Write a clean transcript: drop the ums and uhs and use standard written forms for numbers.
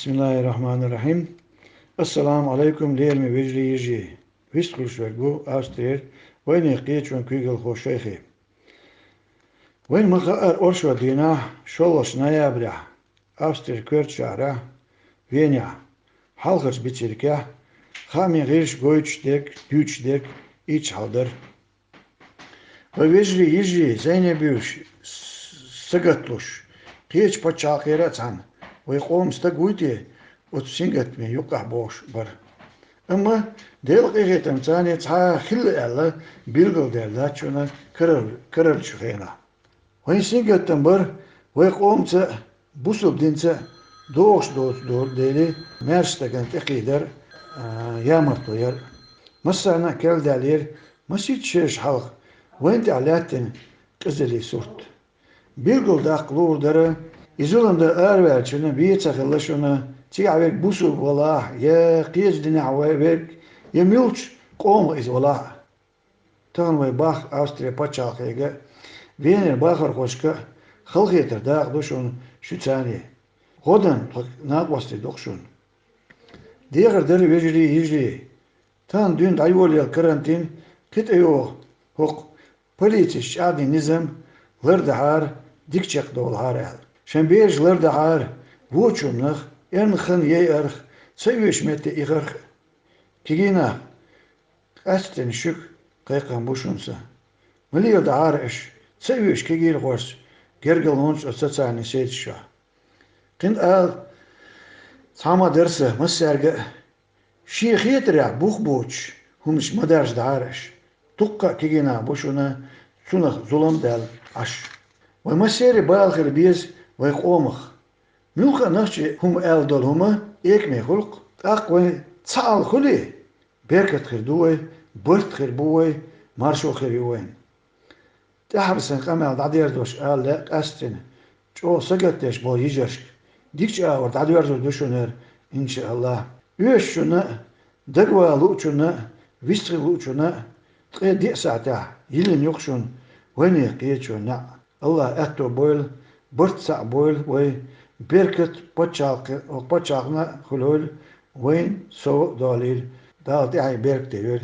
Bismillahirrahmanirrahim. Assalamu alaikum leerme vejri yirji. Wist kulsweg bu astreer. Wayne geetjon kugel hoshege. Wayne maga orswa dina sholos nayabra. Astreer kwertshara. Venya. Halgers bitzirka. Ga me rish goitsdek, duitsdek, iets halder. Way vejri yirji zayne bush. Sagatlush. Geets pachakera tsan. Way qom staguite. Ot singet me yukah bosh bar. Ama deel gegetem tane ta khil alla bilgel derla chuna karar chugena. Way singetem bar way qom tsa busub dinsa door deli merstegen teqider yamarto yer. Masana kel dalir masit shesh halq. Went alaten qizeli surt. Bilgel daqlur dere izolanda ervelçene bietsagella shuna تيعبك بوسو والله يا قيج دنا عوابك يا ميلش قوم إز والله تغن وي باخ أستريا باتشاقيقة وين باخر خوشكا خلقيتر داق دوشون شو تاني غدن ناقوستي دوخشون ديغر دري ويجري يجري تان دون دايولي الكرنتين كت ايوه هوق بوليتش عادي نظام لردهار ديكشيق دولهار شن بيج لردهار ووچونخ خن يرخ سيوش مت إغرخ كيجينا أستن شك قيقان بوشونسا مليو دعارش سيوش كيجير غورس جرجل هونس أستطعني سيدشا قند تاما درسه مسارجة شيخ يترع بوخ همش مدارس دعارش تقا كيجينا بوشونا سونخ ظلم دال عش ومسيري بالخير بيز ويقومخ ملخا نخشي هم دول هما إيك مي خلق أقوى تسال خلي بركت خير دوي برت خير بوي مارشو خير يوين تحبسن قمال دعدير دوش لا أستن جو سقطش بو يجرشك ديكش ورد دعدير دوشونر إن شاء الله يوشونا دقوا لوچونا ويستغي لوچونا تقي دي ساعتا يلن يقشون وين يقيتشونا الله أتو بويل برت ساع بويل وي بركت بچاقنا خلول وين سو داليل دال دي هاي برك ديور